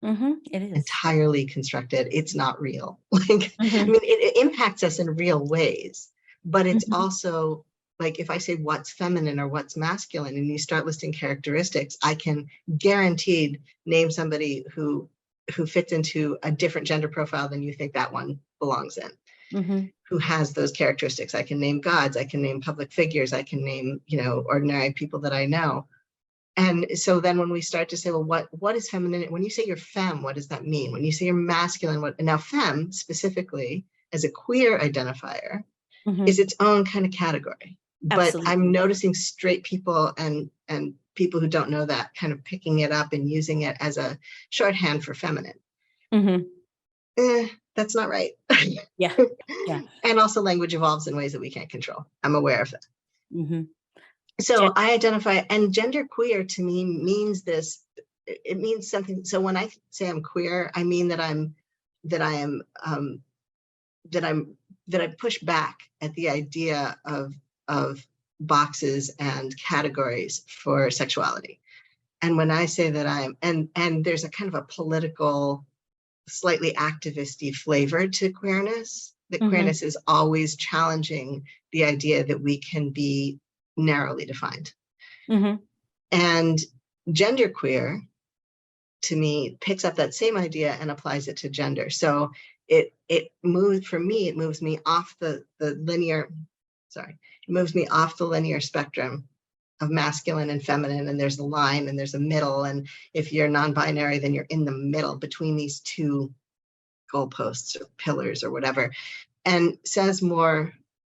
S1: It is
S2: entirely constructed. It's not real. It impacts us in real ways, but it's also like, if I say what's feminine or what's masculine, and you start listing characteristics, I can guaranteed name somebody who fits into a different gender profile than you think that one belongs in. Who has those characteristics. I can name gods, I can name public figures, I can name, ordinary people that I know. And so then when we start to say, well, what is feminine? When you say you're femme, what does that mean? When you say you're masculine, now femme specifically as a queer identifier is its own kind of category.
S1: Absolutely.
S2: But I'm noticing straight people and people who don't know that kind of picking it up and using it as a shorthand for feminine. That's not right.
S1: Yeah.
S2: And also language evolves in ways that we can't control. I'm aware of that. So I identify, and genderqueer to me means this. It means something. So when I say I'm queer, I mean that I push back at the idea of boxes and categories for sexuality. And when I say that I'm, and there's a kind of a political, slightly activist-y flavor to queerness, that queerness is always challenging the idea that we can be narrowly defined. And genderqueer to me picks up that same idea and applies it to gender. So it moves me off the linear spectrum of masculine and feminine, and there's a line and there's a middle, and if you're non-binary, then you're in the middle between these two goalposts or pillars or whatever, and says more,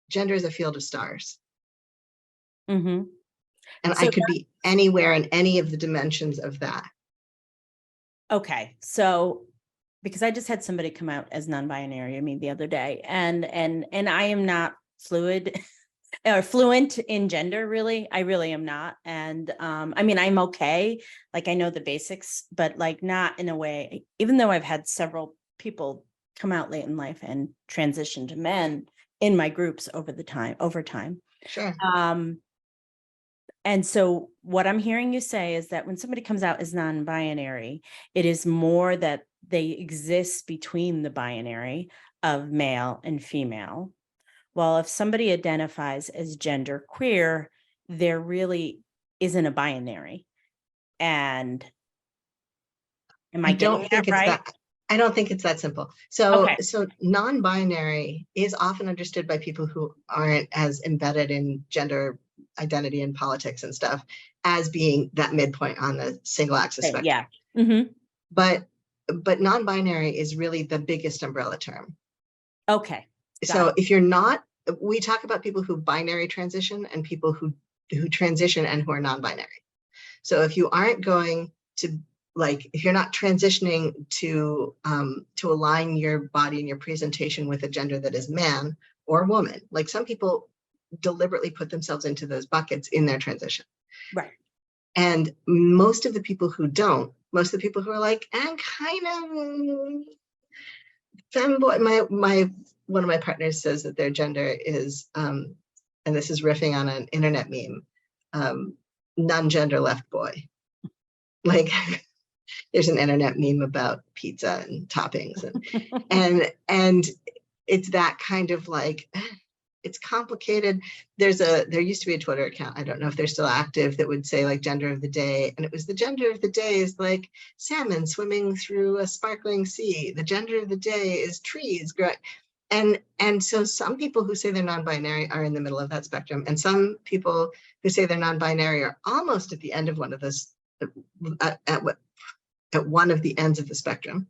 S2: gender is a field of stars. And so I could be anywhere in any of the dimensions of that.
S1: Okay. So, because I just had somebody come out as non-binary, the other day, and I am not fluid or fluent in gender, really. I really am not. And I'm okay. Like, I know the basics, but like not in a way, even though I've had several people come out late in life and transition to men in my groups over time.
S2: Sure.
S1: And so what I'm hearing you say is that when somebody comes out as non-binary, it is more that they exist between the binary of male and female. Well, if somebody identifies as genderqueer, there really isn't a binary. And am I getting that right?
S2: I don't think it's that simple. So non-binary is often understood by people who aren't as embedded in gender identity and politics and stuff as being that midpoint on the single axis spectrum.
S1: Yeah.
S2: But non-binary is really the biggest umbrella term.
S1: Okay.
S2: So if you're not, we talk about people who binary transition and people who transition and who are non-binary. So if you aren't going to, like, if you're not transitioning to align your body and your presentation with a gender that is man or woman, like some people deliberately put themselves into those buckets in their transition.
S1: Right.
S2: And most of the people who don't, most of the people who are like, I'm kind of femboy, one of my partners says that their gender is, and this is riffing on an internet meme, non-gender left boy. Like, there's an internet meme about pizza and toppings, and it's that kind of like, it's complicated. There used to be a Twitter account, I don't know if they're still active, that would say like gender of the day. And it was the gender of the day is like salmon swimming through a sparkling sea. The gender of the day is trees growing. And so some people who say they're non-binary are in the middle of that spectrum. And some people who say they're non-binary are almost at the end of one of those, at one of the ends of the spectrum.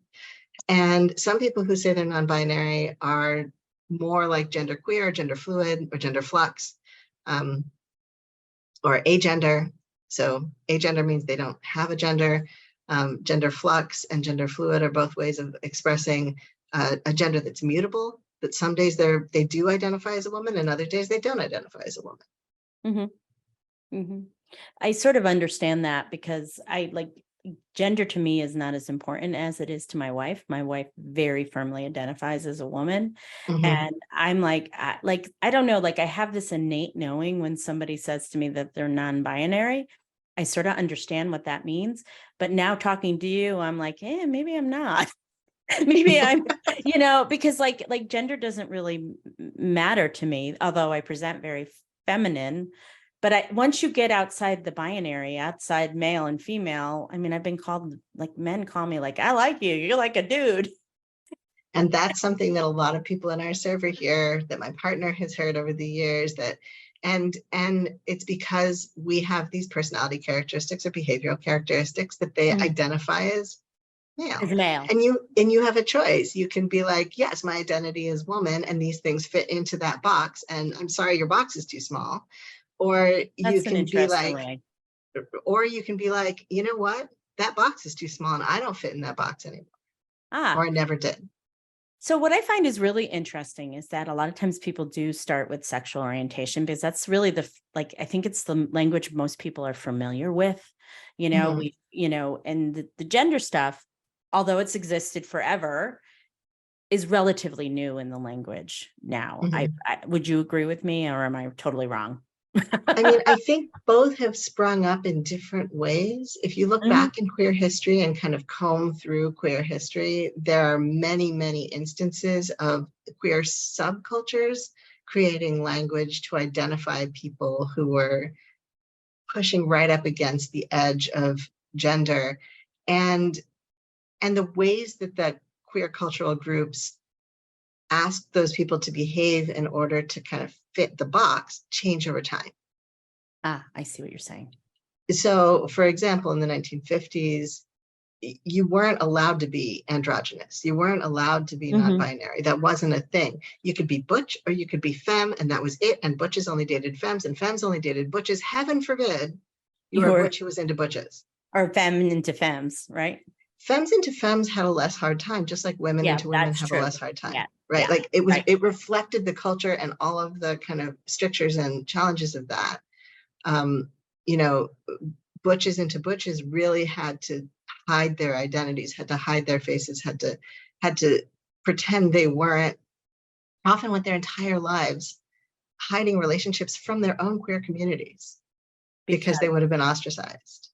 S2: And some people who say they're non-binary are more like genderqueer, gender fluid, or gender flux, or agender. So agender means they don't have a gender. Gender flux and gender fluid are both ways of expressing a gender that's mutable, that some days they do identify as a woman and other days they don't identify as a woman.
S1: Mm-hmm. Mm-hmm. I sort of understand that because gender to me is not as important as it is to my wife. My wife very firmly identifies as a woman. Mm-hmm. And I'm I don't know, I have this innate knowing when somebody says to me that they're non-binary, I sort of understand what that means. But now talking to you, I'm like, maybe I'm not. Maybe I'm, because gender doesn't really matter to me, although I present very feminine. But once you get outside the binary, outside male and female, I mean, I've been called, men call me I like you. You're like a dude.
S2: And that's something that a lot of people in our server hear, that my partner has heard over the years, and it's because we have these personality characteristics or behavioral characteristics that they identify as male.
S1: As male.
S2: And you have a choice. You can be like, yes, my identity is woman, and these things fit into that box. And I'm sorry, your box is too small. Or you can be like, or you can be like, you know what? That box is too small and I don't fit in that box anymore. Or I never did.
S1: So what I find is really interesting is that a lot of times people do start with sexual orientation because that's really I think it's the language most people are familiar with, and the gender stuff, although it's existed forever, is relatively new in the language now. Mm-hmm. Would you agree with me, or am I totally wrong?
S2: I mean, I think both have sprung up in different ways. If you look back in queer history and kind of comb through queer history, there are many, many instances of queer subcultures creating language to identify people who were pushing right up against the edge of gender. And the ways that queer cultural groups ask those people to behave in order to kind of fit the box change over time.
S1: I see what you're saying.
S2: So, for example, in the 1950s, you weren't allowed to be androgynous. You weren't allowed to be non-binary. That wasn't a thing. You could be butch or you could be femme, and that was it. And butches only dated femmes, and femmes only dated butches. Heaven forbid you were a butch who was into butches.
S1: Or femme into femmes, right?
S2: Femmes into femmes had a less hard time, just like women into women have a less hard time, right?
S1: Yeah,
S2: it reflected the culture and all of the kind of strictures and challenges of that. Butches into butches really had to hide their identities, had to hide their faces, had to pretend they weren't, often with their entire lives, hiding relationships from their own queer communities because they would have been ostracized.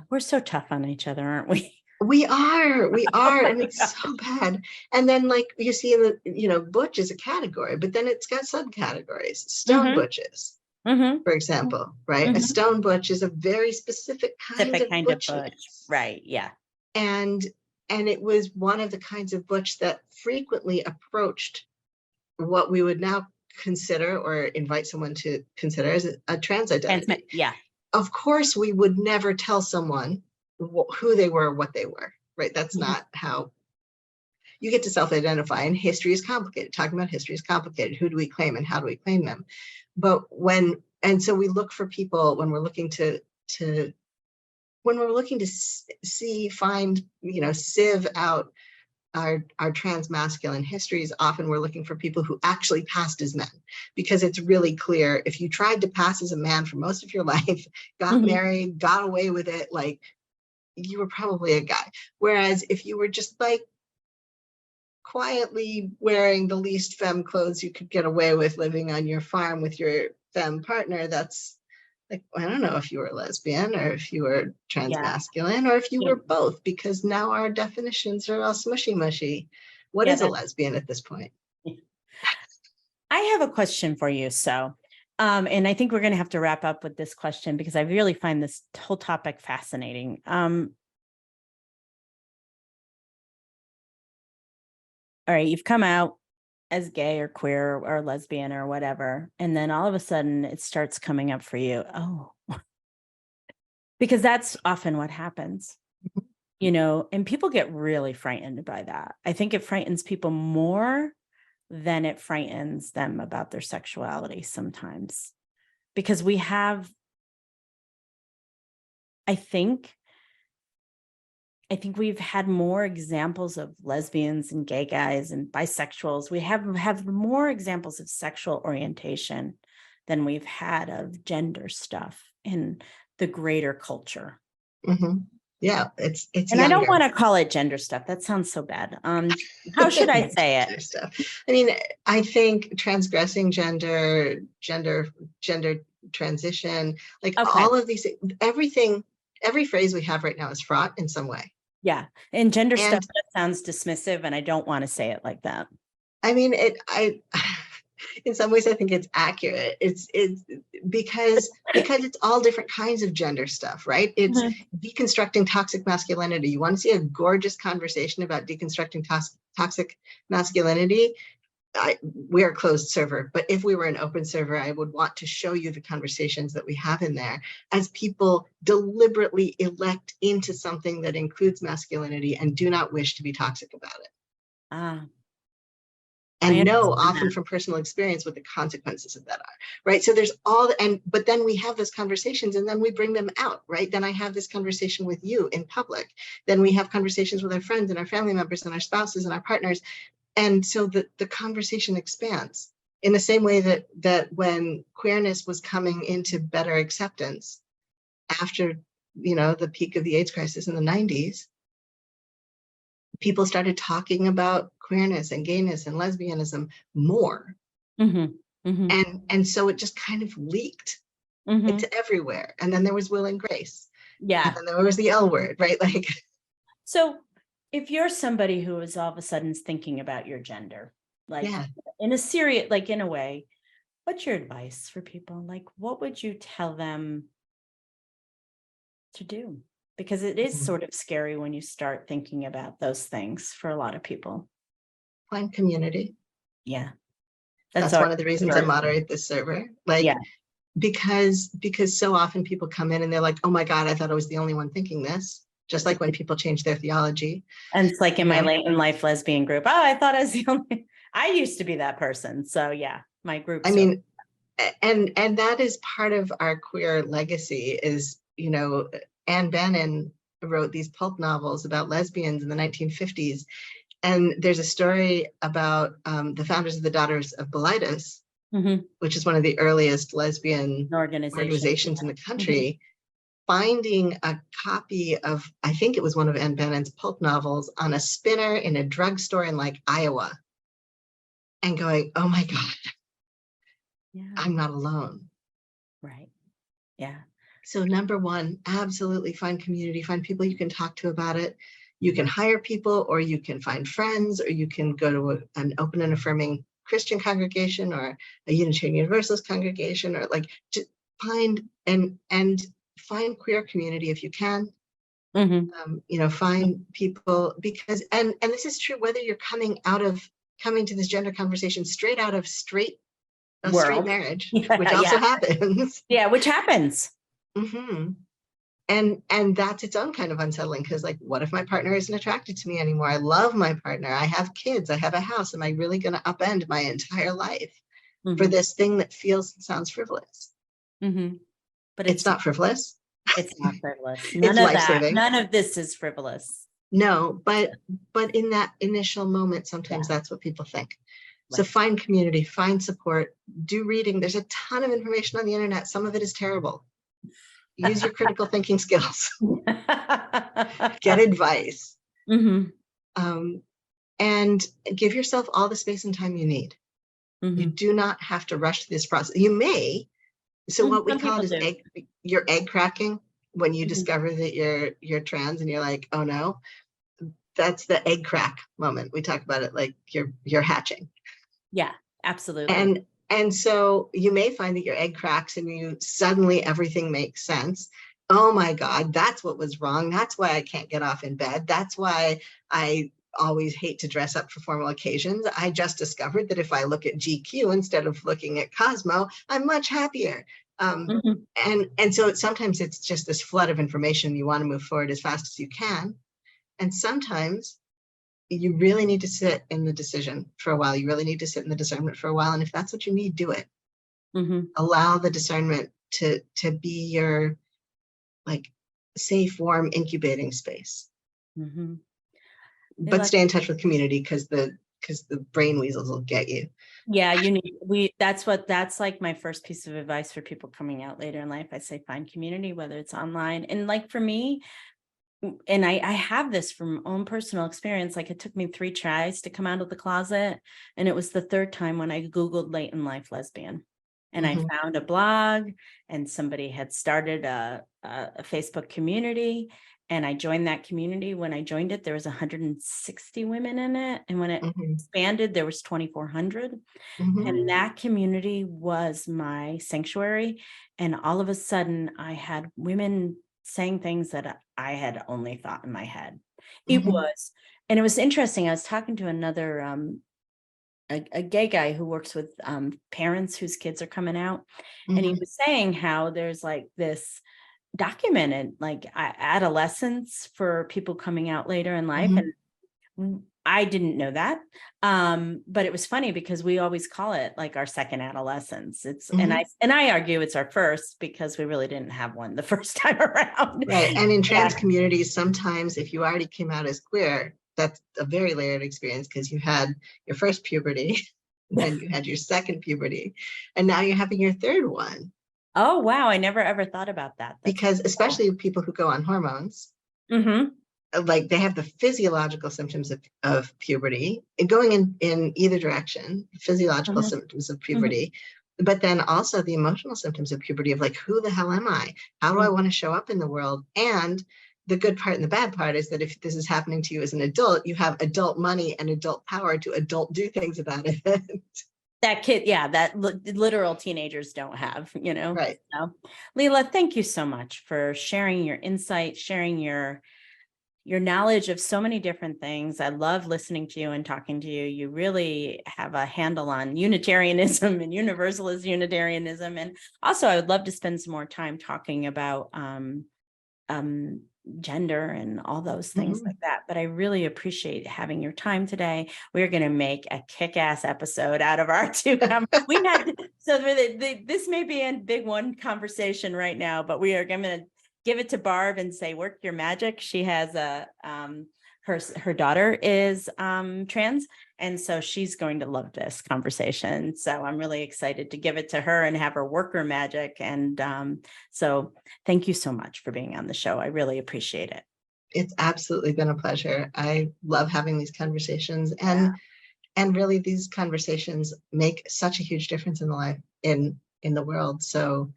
S1: We're so tough on each other, aren't we?
S2: We are, and it's so bad. And then you see in the, butch is a category, but then it's got subcategories. Stone butches, for example, right? A stone butch is a very specific kind of butch.
S1: Right, yeah.
S2: And it was one of the kinds of butch that frequently approached what we would now consider or invite someone to consider as a trans identity.
S1: Yeah.
S2: Of course, we would never tell someone who they were, what they were, right? That's not how you get to self-identify, and history is complicated. Talking about history is complicated. Who do we claim and how do we claim them? But so we look for people when we're looking to find, sieve out our trans masculine histories. Often we're looking for people who actually passed as men, because it's really clear if you tried to pass as a man for most of your life, got married, got away with it, you were probably a guy. Whereas if you were just quietly wearing the least femme clothes you could get away with, living on your farm with your femme partner, that's I don't know if you were lesbian or if you were transmasculine or if you were both, because now our definitions are all smushy mushy. What is a lesbian at this point?
S1: I have a question for you. And I think we're going to have to wrap up with this question because I really find this whole topic fascinating. All right, you've come out as gay or queer or lesbian or whatever, and then all of a sudden it starts coming up for you. Oh, because that's often what happens, and people get really frightened by that. I think it frightens people more than it frightens them about their sexuality sometimes, because I think we've had more examples of lesbians and gay guys and bisexuals. We have more examples of sexual orientation than we've had of gender stuff in the greater culture.
S2: Mm-hmm. Yeah, it's
S1: and
S2: younger.
S1: I don't want to call it gender stuff. That sounds so bad. How should I say it?
S2: Stuff. I mean, I think transgressing gender transition, like all of these, every phrase we have right now is fraught in some way.
S1: Yeah. And gender stuff sounds dismissive, and I don't want to say it like that.
S2: I mean, in some ways, I think it's accurate. It's because it's all different kinds of gender stuff, right? It's deconstructing toxic masculinity. You want to see a gorgeous conversation about deconstructing toxic masculinity? We're a closed server, but if we were an open server, I would want to show you the conversations that we have in there as people deliberately elect into something that includes masculinity and do not wish to be toxic about it. And know often from personal experience what the consequences of that are, right? So there's but then we have those conversations and then we bring them out, right? Then I have this conversation with you in public. Then we have conversations with our friends and our family members and our spouses and our partners. And so the conversation expands in the same way that when queerness was coming into better acceptance after, the peak of the AIDS crisis in the 90s, people started talking about queerness and gayness and lesbianism more. And so it just kind of leaked into everywhere. And then there was Will and Grace.
S1: Yeah.
S2: And then there was the L word, right?
S1: So if you're somebody who is all of a sudden thinking about your gender, in a serious, in a way, what's your advice for people? What would you tell them to do? Because it is sort of scary when you start thinking about those things for a lot of people.
S2: Find community.
S1: Yeah.
S2: That's one of the reasons I moderate this server. Because so often people come in and they're like, oh my God, I thought I was the only one thinking this. Just like when people change their theology.
S1: And it's like in my late in life lesbian group. Oh, I thought I was the only, I used to be that person. So yeah, my group.
S2: I mean, and that is part of our queer legacy is, Anne Bannon wrote these pulp novels about lesbians in the 1950s. And there's a story about the founders of the Daughters of Bilitis, which is one of the earliest lesbian organizations in the country, finding a copy of, I think it was one of Anne Bannon's pulp novels on a spinner in a drugstore in Iowa and going, oh my God, I'm not alone.
S1: Right. Yeah.
S2: So number one, absolutely find community, find people you can talk to about it. You can hire people, or you can find friends, or you can go to an open and affirming Christian congregation or a Unitarian Universalist congregation, or to find find queer community if you can. Find people, because and this is true whether you're coming to this gender conversation straight out of straight marriage, which also happens.
S1: Yeah, which happens.
S2: And that's its own kind of unsettling, because what if my partner isn't attracted to me anymore? I love my partner. I have kids. I have a house. Am I really going to upend my entire life for this thing that feels and sounds frivolous? But it's not frivolous.
S1: It's not frivolous.
S2: It's life-saving.
S1: None of this is frivolous.
S2: No, but in that initial moment, sometimes that's what people think. So find community, find support, do reading. There's a ton of information on the internet. Some of it is terrible. Use your critical thinking skills. Get advice. And give yourself all the space and time you need. You do not have to rush through this process. You may. So what we call it is your egg cracking, when you discover that you're trans and you're like, oh no, that's the egg crack moment. We talk about it like you're hatching.
S1: Yeah, Absolutely.
S2: And so you may find that your egg cracks and you suddenly everything makes sense. Oh my God, that's what was wrong. That's why I can't get off in bed. That's why I always hate to dress up for formal occasions. I just discovered that if I look at GQ instead of looking at Cosmo, I'm much happier.
S1: Mhm.
S2: And so sometimes it's just this flood of information. You want to move forward as fast as you can. And sometimes you really need to sit in the decision for a while. You really need to sit in the discernment for a while. And if that's what you need, do it.
S1: Mhm.
S2: Allow the discernment to be your like safe, warm, incubating space.
S1: Mhm.
S2: But stay in touch with community because the brain weasels will get you.
S1: Yeah, that's like my first piece of advice for people coming out later in life. I say find community, whether it's online. And like for me, and I have this from own personal experience, like it took me 3 tries to come out of the closet. And it was the 3rd time when I Googled late in life lesbian. And I found a blog, and somebody had started a Facebook community, and I joined that community. When I joined it, there was 160 women in it. And when it expanded, there was 2,400. And that community was my sanctuary. And all of a sudden I had women saying things that I had only thought in my head. It was interesting. I was talking to another, a gay guy who works with parents whose kids are coming out. And he was saying how there's like this documented like adolescence for people coming out later in life. And I didn't know that. But it was funny because we always call it like our second adolescence. And I argue it's our first because we really didn't have one the first time around.
S2: Right. And in trans communities, sometimes if you already came out as queer, that's a very layered experience because you had your first puberty, then you had your second puberty, and now you're having your 3rd one.
S1: Oh, wow. I never ever thought about that.
S2: Because especially people who go on hormones, like they have the physiological symptoms of puberty and going in either direction, physiological symptoms of puberty, but then also the emotional symptoms of puberty of like, who the hell am I? How do I want to show up in the world? And the good part and the bad part is that if this is happening to you as an adult, you have adult money and adult power to adult do things about it.
S1: That kid, yeah, that literal teenagers don't have,
S2: Right.
S1: So, Leela, thank you so much for sharing your insight, sharing your knowledge of so many different things. I love listening to you and talking to you. You really have a handle on Unitarianism and Universalist Unitarianism. And also I would love to spend some more time talking about gender and all those things like that. But I really appreciate having your time today. We're going to make a kick-ass episode out of our 2. We had so this may be a big one conversation right now, but we are going to give it to Barb and say, work your magic. She has her daughter is trans. And so she's going to love this conversation. So I'm really excited to give it to her and have her work her magic. And so thank you so much for being on the show. I really appreciate it.
S2: It's absolutely been a pleasure. I love having these conversations and really these conversations make such a huge difference in the life in the world. So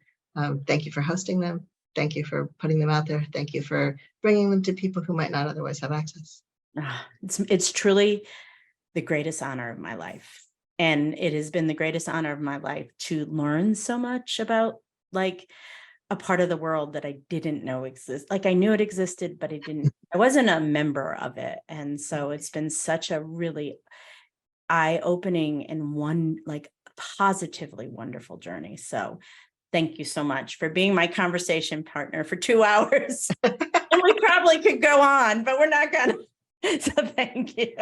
S2: thank you for hosting them. Thank you for putting them out there. Thank you for bringing them to people who might not otherwise have access.
S1: It's truly the greatest honor of my life. And it has been the greatest honor of my life to learn so much about like a part of the world that I didn't know exists. Like I knew it existed, but I wasn't a member of it. And so it's been such a really eye-opening and positively wonderful journey. So thank you so much for being my conversation partner for 2 hours. And we probably could go on, but we're not going to. So thank you.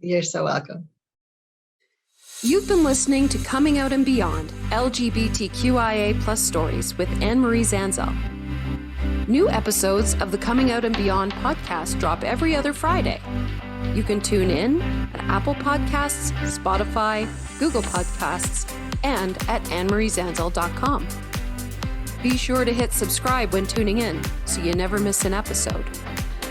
S2: You're so welcome.
S3: You've been listening to Coming Out and Beyond, LGBTQIA plus stories with Anne-Marie Zanzel. New episodes of the Coming Out and Beyond podcast drop every other Friday. You can tune in at Apple Podcasts, Spotify, Google Podcasts, and at annemariezanzel.com. Be sure to hit subscribe when tuning in so you never miss an episode.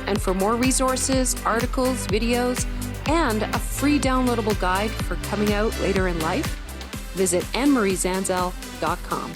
S3: And for more resources, articles, videos, and a free downloadable guide for coming out later in life, visit annemariezanzel.com.